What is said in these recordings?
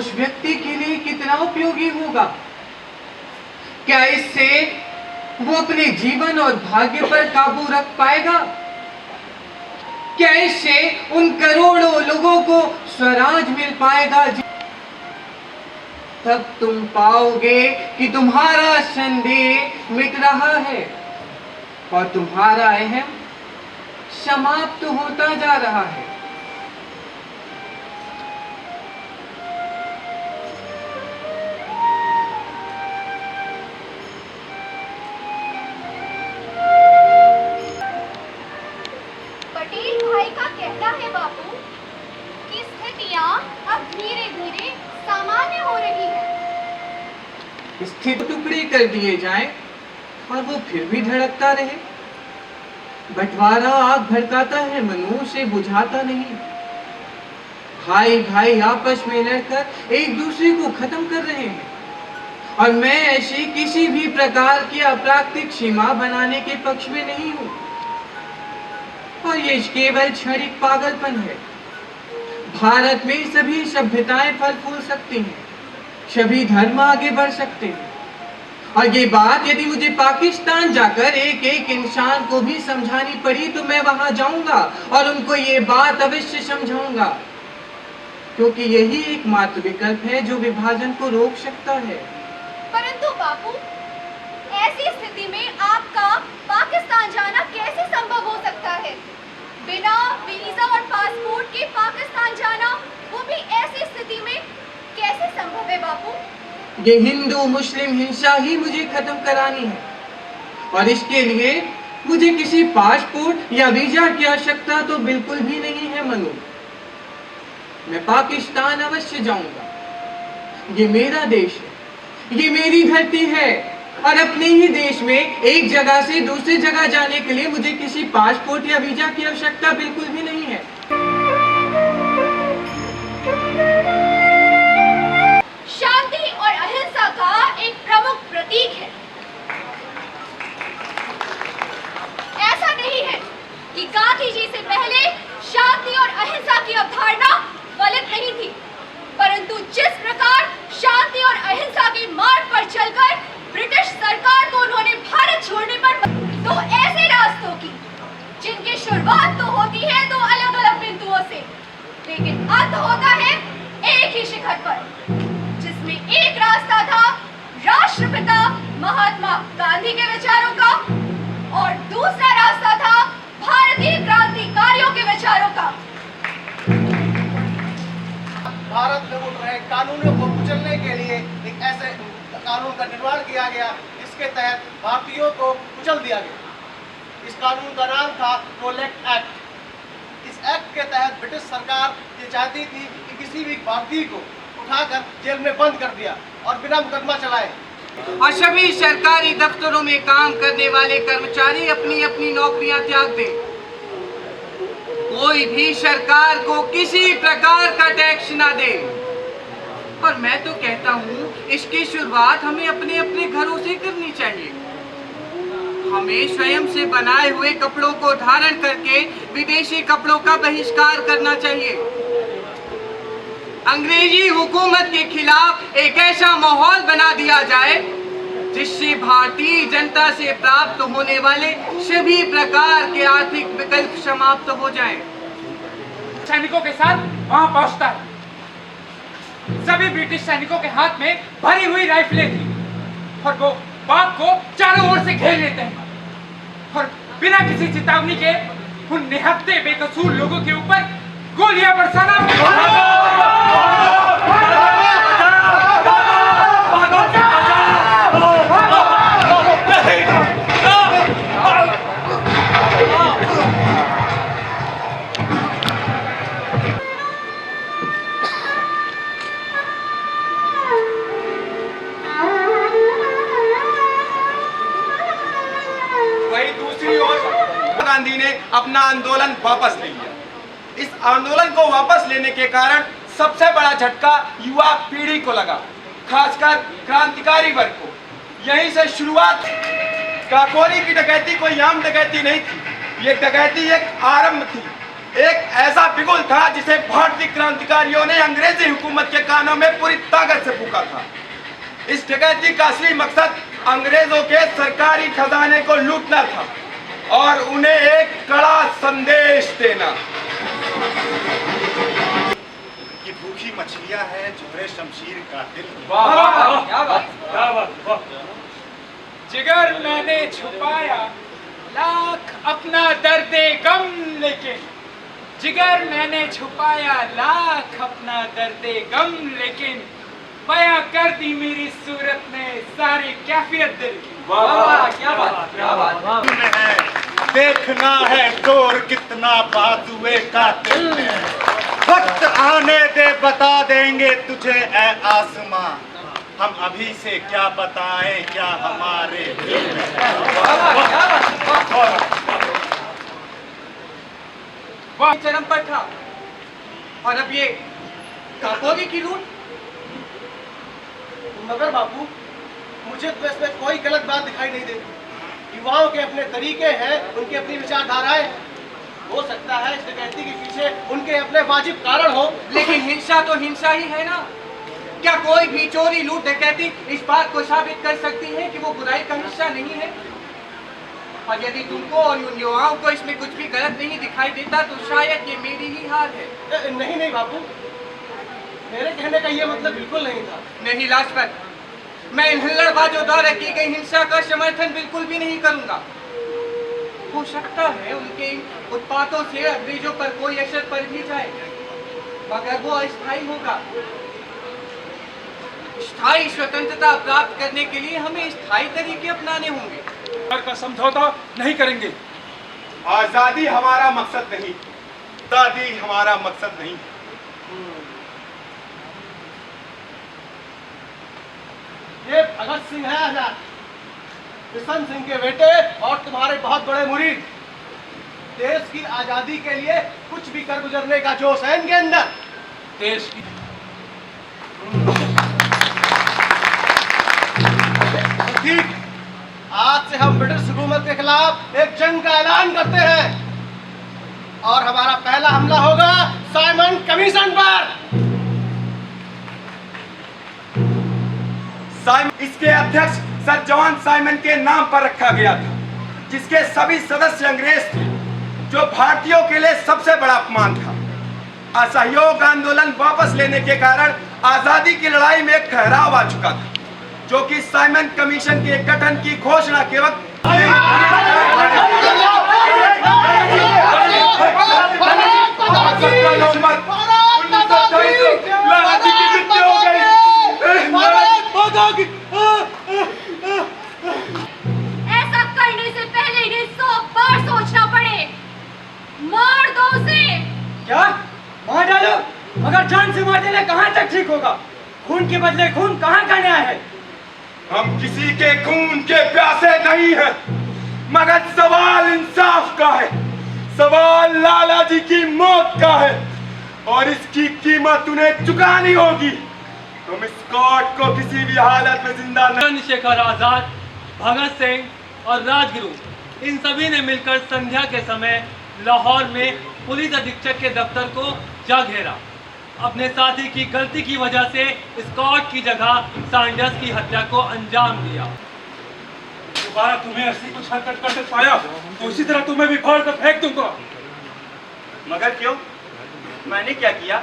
उस व्यक्ति के लिए कितना उपयोगी होगा। क्या इससे वो अपने जीवन और भाग्य पर काबू रख पाएगा? क्या इससे उन करोड़ों लोगों को स्वराज मिल पाएगा? तब तुम पाओगे कि तुम्हारा संदेह मिट रहा है और तुम्हारा अहम समाप्त होता जा रहा है। पटेल भाई का कहना है बापू कि स्थितियां अब धीरे धीरे सामान्य हो रही है। स्थिति टुकड़े कर दिए जाएं और वो फिर भी धड़कता रहे। बंटवारा आग भड़काता है, मनुष्य बुझाता नहीं। भाई भाई आपस में लड़कर एक दूसरे को खत्म कर रहे हैं और मैं ऐसी किसी भी प्रकार की अप्राकृतिक सीमा बनाने के पक्ष में नहीं हूं। और ये केवल क्षणिक पागलपन है। भारत में सभी सभ्यताएं फल फूल सकती हैं, सभी धर्म आगे बढ़ सकते हैं। और ये बात यदि मुझे पाकिस्तान जाकर एक एक इंसान को भी समझानी पड़ी तो मैं वहां जाऊंगा और उनको ये बात अवश्य समझाऊंगा, क्योंकि यही एकमात्र विकल्प है जो विभाजन को रोक सकता है। परंतु बापू, ऐसी स्थिति में आपका पाकिस्तान जाना कैसे संभव हो सकता है? बिना वीजा और पासपोर्ट के पाकिस्तान जाना, वो भी ऐसी स्थिति में कैसे संभव है बापू? ये हिंदू मुस्लिम हिंसा ही मुझे खत्म करानी है और इसके लिए मुझे किसी पासपोर्ट या वीजा की आवश्यकता तो बिल्कुल भी नहीं है मनु। मैं पाकिस्तान अवश्य जाऊंगा। ये मेरा देश है, ये मेरी धरती है और अपने ही देश में एक जगह से दूसरी जगह जाने के लिए मुझे किसी पासपोर्ट या वीजा की आवश्यकता बिल्कुल भी नहीं है। शांति और अहिंसा का एक प्रमुख प्रतीक है। ऐसा नहीं है कि गांधी जी से पहले शांति और अहिंसा की अवधारणा गलत नहीं थी, परंतु जिस प्रकार शांति और अहिंसा के मार्ग पर चलकर ब्रिटिश सरकार को उन्होंने भारत छोड़ने पर, तो ऐसे रास्तों की जिनकी शुरुआत तो होती है दो अलग अलग बिंदुओं से, लेकिन अंत होता है एक ही शिखर पर, जिसमें एक रास्ता था राष्ट्रपिता महात्मा गांधी के विचारों का और दूसरा रास्ता था भारतीय क्रांतिकारियों के विचारों का। भारत में उठ रहे कानूनों को कुचलने के लिए एक ऐसे कानून का निर्माण किया गया जिसके तहत भारतीयों को कुचल दिया गया। इस कानून का नाम था कोलेक्ट एक्ट। इस एक्ट के तहत ब्रिटिश सरकार ये चाहती थी कि किसी भी भारतीय को उठाकर जेल में बंद कर दिया और बिना मुकदमा चलाए। और सभी सरकारी दफ्तरों में काम करने वाले कर्मचारी अपनी अपनी नौकरियां त्याग दें। कोई भी सरकार को किसी प्रकार का टैक्स ना दे। और मैं तो कहता हूँ इसकी शुरुआत हमें अपने अपने घरों से करनी चाहिए। हमें स्वयं से बनाए हुए कपड़ों को धारण करके विदेशी कपड़ों का बहिष्कार करना चाहिए। अंग्रेजी हुकूमत के खिलाफ एक ऐसा माहौल बना दिया जाए जिससे भारतीय जनता से प्राप्त होने वाले सभी प्रकार के आर्थिक विकल्प समाप्त हो जाएं। सैनिकों के साथ वहां पहुंचता है। सभी ब्रिटिश सैनिकों के हाथ में भरी हुई राइफलें थी और वो बाग को चारों ओर से घेर लेते हैं और बिना किसी चेतावनी के उन निहत्थे बेकसूर लोगों के ऊपर गोलियां बरसाना। वहीं दूसरी ओर गांधी ने अपना आंदोलन वापस ले लिया। इस आंदोलन को वापस लेने के कारण सबसे बड़ा झटका युवा पीढ़ी को लगा, खासकर क्रांतिकारी वर्ग को। यहीं से शुरुआत। काकोरी की डकैती कोई आम डकैती नहीं थी, ये डकैती एक आरंभ थी। एक ऐसा बिगुल था जिसे भारतीय क्रांतिकारियों ने अंग्रेजी हुकूमत के कानों में पूरी ताकत से फूंका था। इस डकैती का असली मकसद अंग्रेजों के सरकारी खजाने को लूटना था और उन्हें एक कड़ा संदेश देना। कि भूखी मछलियां हैं जोरे शमशीर का दिल। वाह वाह क्या बात, क्या बात, वाह। जिगर मैंने छुपाया लाख अपना दर्दे गम, लेकिन जिगर मैंने छुपाया लाख अपना दर्दे गम, लेकिन बयां कर दी मेरी सूरत ने सारी कैफियत दिल की। वाह वाह क्या बात, क्या बात। है देखना है जोर कितना बाजुए कातिल में। वक्त आने दे बता देंगे तुझे ए आसमां, हम अभी से क्या बताएं क्या हमारे दिल में है। वाह चरम पर था और अब ये कापोगी की लूट। मगर बापू, मुझे तो इसमें कोई गलत बात दिखाई नहीं देती। युवाओं के अपने तरीके हैं, उनकी अपनी विचारधाराएं हैं। हो सकता है इस डकैती के पीछे उनके अपने वाजिब कारण हो, लेकिन हिंसा तो हिंसा ही है ना। क्या कोई भी चोरी लूट डकैती इस बात को साबित कर सकती है कि वो बुराई का हिस्सा नहीं है? और यदि तुमको और उन युवाओं को इसमें कुछ भी गलत नहीं दिखाई देता तो शायद ये मेरी ही हाल है। नहीं नहीं बापू, मेरे कहने का ये मतलब बिल्कुल नहीं था। नहीं लाजपत, मैं इन हुल्लड़बाजों द्वारा की गई हिंसा का समर्थन बिल्कुल भी नहीं करूंगा। हो सकता है उनके इन उत्पातों से अंग्रेजों पर कोई असर पड़ भी जाए, मगर वो अस्थायी होगा। स्थायी स्वतंत्रता प्राप्त करने के लिए हमें स्थायी तरीके अपनाने होंगे। का समझौता नहीं करेंगे। आजादी हमारा मकसद नहीं, दादी हमारा मकसद नहीं। ये भगत सिंह है आजाद, किशन सिंह के बेटे और तुम्हारे बहुत बड़े मुरीद। देश की आजादी के लिए कुछ भी कर गुजरने का जोश है इनके अंदर। देश की ठीक, आज से हम ब्रिटिश हुकूमत के खिलाफ एक जंग का ऐलान करते हैं और हमारा पहला हमला होगा साइमन कमीशन पर। इसके अध्यक्ष सर जॉन साइमन के नाम पर रखा गया था, जिसके सभी सदस्य अंग्रेज थे, जो भारतीयों के लिए सबसे बड़ा अपमान था। असहयोग आंदोलन वापस लेने के कारण आजादी की लड़ाई में एक ठहराव आ चुका था, जो कि साइमन कमीशन के गठन की घोषणा के वक्त ऐसा करने से पहले इन्हें 100 बार सोचना पड़े। मार दो उसे। क्या मार डालो? मगर जान से मार देना कहाँ तक ठीक होगा? खून के बदले खून कहाँ का न्याय है? हम किसी के खून के प्यासे नहीं हैं, मगर सवाल इंसाफ का है, सवाल लाला जी की मौत का है और इसकी कीमत उन्हें चुकानी होगी। तुम स्कॉट को किसी भी हालत में जिंदा नहीं। चंद्रशेखर आजाद, भगत सिंह और राजगुरु, इन सभी ने मिलकर संध्या के समय लाहौर में पुलिस अधीक्षक के दफ्तर को जा घेरा। अपने साथी की गलती की वजह से स्कॉट की जगह सैंडर्स की हत्या को अंजाम दिया। दोबारा तुम्हें ऐसी कुछ हरकत करते पाया तो इसी तरह तुम्हें भी फाड़ कर फेंक दूंगा। मगर क्यों? मैंने क्या किया?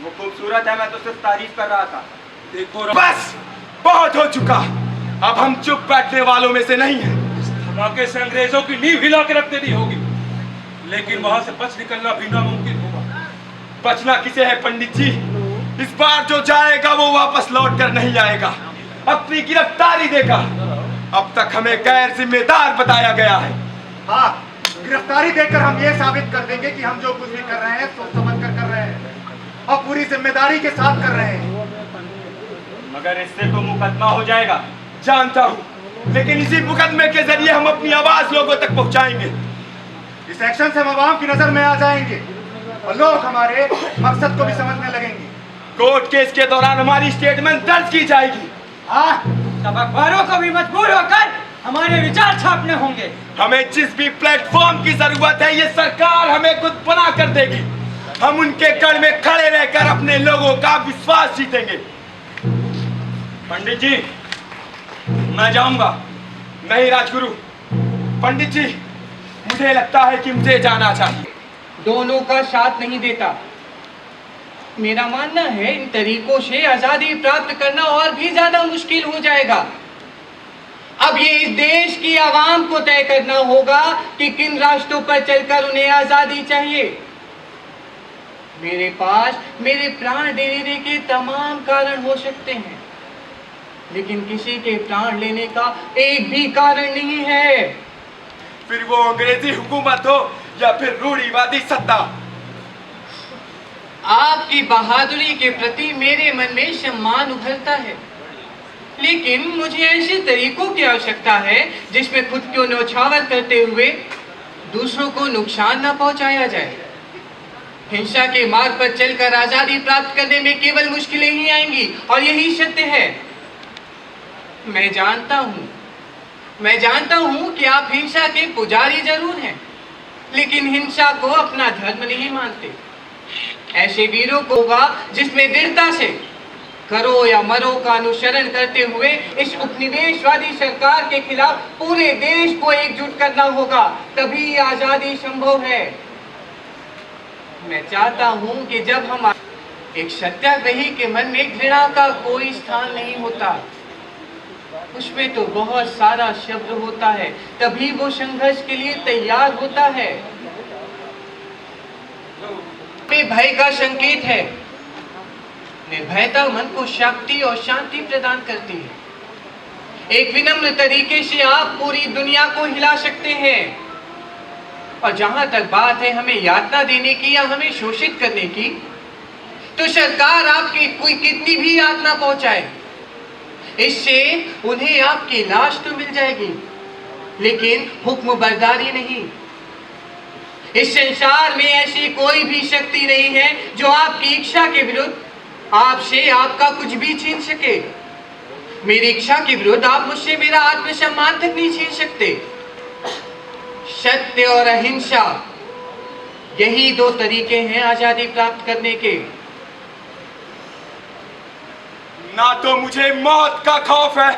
वो खूबसूरत है, मैं तो सिर्फ तारीफ कर रहा था। देखो बस बहुत हो चुका, अब हम चुप बैठने वालों में से नहीं हैं। धमाके से अंग्रेजों की नींव हिला के रख देनी होगी, लेकिन वहां से बच निकलना भी नामुमकिन होगा। बचना किसे है पंडित जी? इस बार जो जाएगा वो वापस लौट कर नहीं आएगा, अपनी गिरफ्तारी देगा। अब तक हमें गैर जिम्मेदार बताया गया है। हाँ, गिरफ्तारी देकर हम ये साबित कर देंगे कि हम जो कुछ भी कर रहे हैं सोच समझ कर रहे हैं और पूरी जिम्मेदारी के साथ कर रहे हैं। मगर इससे तो मुकदमा हो जाएगा। जानता हूँ, लेकिन इसी मुकदमे के जरिए हम अपनी आवाज लोगों तक पहुँचाएंगे। इस एक्शन से हम आवाम की नजर में आ जाएंगे और लोग हमारे मकसद को भी समझने लगेंगे। कोर्ट केस के दौरान हमारी स्टेटमेंट दर्ज की जाएगी। हाँ, तब अखबारों को भी मजबूर होकर हमारे विचार छापने होंगे। हमें जिस भी प्लेटफॉर्म की जरूरत है ये सरकार हमें खुद बना कर देगी। हम उनके कड़ में खड़े रहकर अपने लोगों का विश्वास जीतेंगे। पंडित जी, मैं जाऊंगा। नहीं राजगुरु, पंडित जी, मुझे लगता है कि मुझे जाना चाहिए। दोनों का साथ नहीं देता। मेरा मानना है इन तरीकों से आजादी प्राप्त करना और भी ज्यादा मुश्किल हो जाएगा। अब ये इस देश की आवाम को तय करना होगा कि किन रास्तों पर चलकर उन्हें आजादी चाहिए। मेरे पास मेरे प्राण देने के तमाम कारण हो सकते हैं, लेकिन किसी के प्राण लेने का एक भी कारण नहीं है। फिर वो अंग्रेजी हुकूमत हो या फिर रूढ़िवादी सत्ता। आपकी बहादुरी के प्रति मेरे मन में सम्मान उभरता है, लेकिन मुझे ऐसे तरीकों की आवश्यकता है जिसमें खुद को न्यौछावर करते हुए दूसरों को नुकसान न पहुंचाया जाए। हिंसा के मार्ग पर चलकर आजादी प्राप्त करने में केवल मुश्किलें ही आएंगी, और यही सत्य है। मैं जानता हूं कि आप हिंसा के पुजारी जरूर हैं, लेकिन हिंसा को अपना धर्म नहीं मानते। ऐसे वीरों को होगा जिसमें दृढ़ता से करो या मरो का अनुसरण करते हुए इस उपनिवेशवादी सरकार के खिलाफ पूरे देश को एकजुट करना होगा, तभी आजादी संभव है। मैं चाहता हूं कि जब हम एक सत्याग्रही के मन में घृणा का कोई स्थान नहीं होता, उसमें तो बहुत सारा शब्द होता है, तभी वो संघर्ष के लिए तैयार होता है। भय का संकेत है। निर्भयता मन को शक्ति और शांति प्रदान करती है। एक विनम्र तरीके से आप पूरी दुनिया को हिला सकते हैं। और जहां तक बात है हमें यातना देने की या हमें शोषित करने की, तो सरकार आपकी कोई कितनी भी यातना पहुंचाए, इससे उन्हें आपकी लाश तो मिल जाएगी, लेकिन हुक्म बर्दारी नहीं। इस संसार में ऐसी कोई भी शक्ति नहीं है जो आपकी इच्छा के विरुद्ध आपसे आपका कुछ भी छीन सके। मेरी इच्छा के विरुद्ध आप मुझसे मेरा आत्मसम्मान तक नहीं छीन सकते। सत्य और अहिंसा, यही दो तरीके हैं आजादी प्राप्त करने के। ना तो मुझे मौत का खौफ है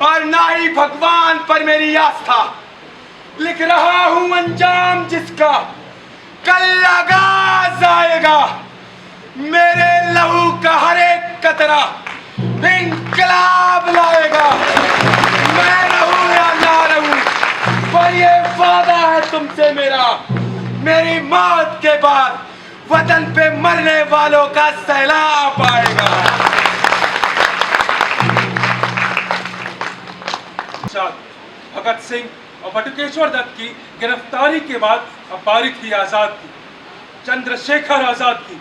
और ना ही भगवान पर मेरी आस्था। लिख रहा हूं अंजाम जिसका कल आगाज आएगा। मेरे लहू का हर एक कतरा इंकलाब लाएगा। मैं रहूं या ना रहूं, पर ये वादा है तुमसे मेरा, मेरी मौत के बाद वतन पे मरने वालों का सैलाब आएगा। भगत सिंह और बटुकेश्वर दत्त की गिरफ्तारी के बाद अब बारी थी आजाद की, चंद्रशेखर आजाद की।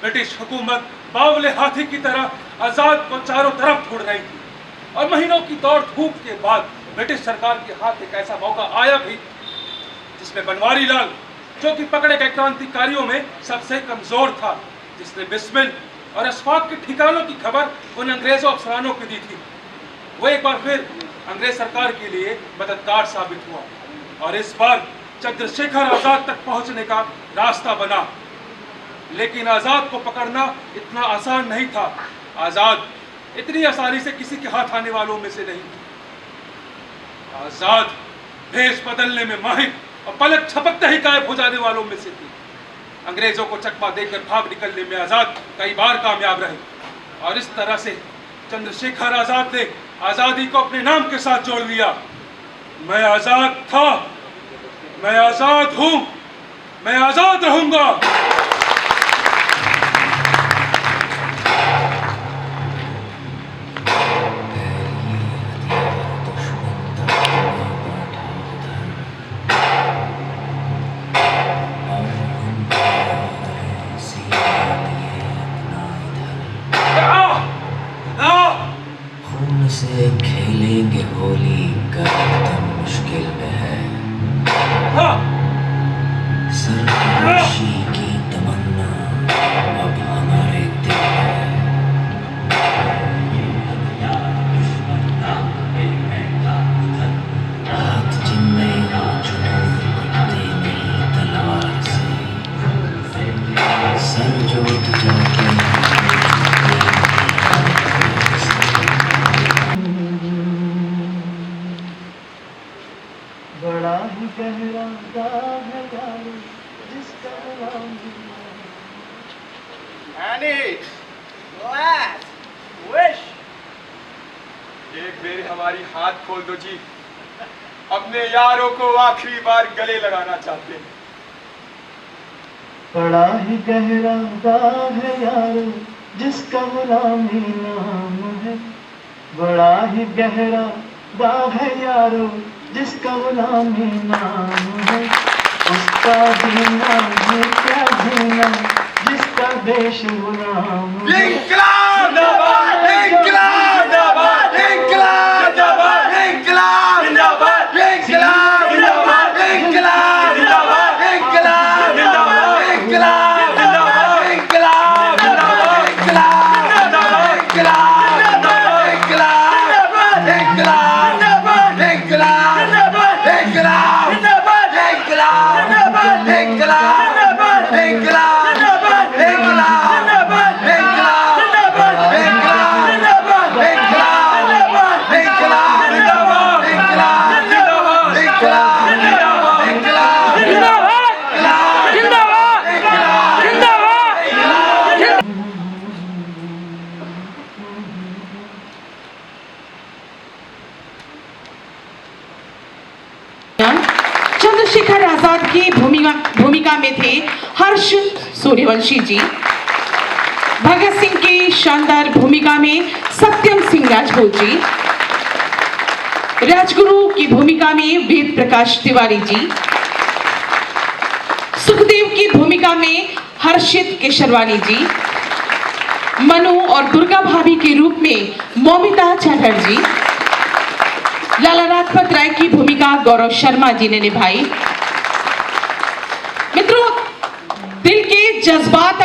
ब्रिटिश हुकूमत बावले हाथी की तरह आजाद को चारों तरफ ढूंढ रही थी, और महीनों की दौड़ धूप के बाद ब्रिटिश सरकार के हाथ एक ऐसा मौका आया भी जिसमें बनवारी लाल, जो कि पकड़े गए क्रांतिकारियों में सबसे कमजोर था, जिसने बिस्मिल और अशफाक के ठिकानों की खबर उन अंग्रेजों अफसरानों को दी थी, वो एक बार फिर अंग्रेज सरकार के लिए मददगार साबित हुआ, और इस बार चंद्रशेखर आजाद तक पहुंचने का रास्ता बना। लेकिन आजाद को पकड़ना इतना आसान नहीं था। आजाद इतनी आसानी से किसी के हाथ आने वालों में से नहीं थी। आजाद भेष बदलने में माहिर और पलक झपकते ही गायब हो जाने वालों में से थी। अंग्रेजों को चकमा देकर भाग निकलने में आजाद कई बार कामयाब रहे, और इस तरह से चंद्रशेखर आजाद ने आजादी को अपने नाम के साथ जोड़ लिया। मैं आजाद था, मैं आजाद हूं, मैं आजाद रहूंगा। से खेलेंगे होली का वतन मुश्किल में है। सरफरोशी की तमन्ना अब हमारे दिल है। Annie, glass, wish. एक बेर हमारी हाथ खोल दो जी, अपने यारों को आखिरी बार गले लगाना चाहते हैं। बड़ा ही गहरा दाग है यारो जिसका गुलामी नाम है, बड़ा ही गहरा दाग है यारो जिसका गुलामी नाम है, उसका जीना है क्या जीना जिसका देश गुलाम है। इंकलाब जिंदाबाद, इंकलाब जिंदाबाद, इंकलाब जिंदाबाद, इंकलाब जिंदाबाद, इंकलाब जिंदाबाद, इंकलाब जिंदाबाद, इंकलाब जिंदाबाद, इंकलाब जिंदाबाद, इंकलाब जिंदाबाद, इंकलाब जिंदाबाद, इंकलाब जिंदाबाद, इंकलाब जिंदाबाद, इंकलाब जिंदाबाद, इंकलाब जिंदाबाद, इंकलाब जिंदाबाद, इंकलाब जिंदाबाद, इंकलाब जिंदाबाद, इंकलाब चंद्रशेखर आजाद की भूमिका में थे हर्ष सूर्यवंशी जी, भगत सिंह की शानदार भूमिका में सत्यम सिंह राजपूत जी, राजगुरु की भूमिका में वेद प्रकाश तिवारी जी, सुखदेव की भूमिका में हर्षित केशरवानी जी, मनु और दुर्गा भाभी के रूप में मौमिता चैटर्जी, लाला लाजपत राय की भूमिका गौरव शर्मा जी ने निभाई। मित्रों, दिल के जज्बात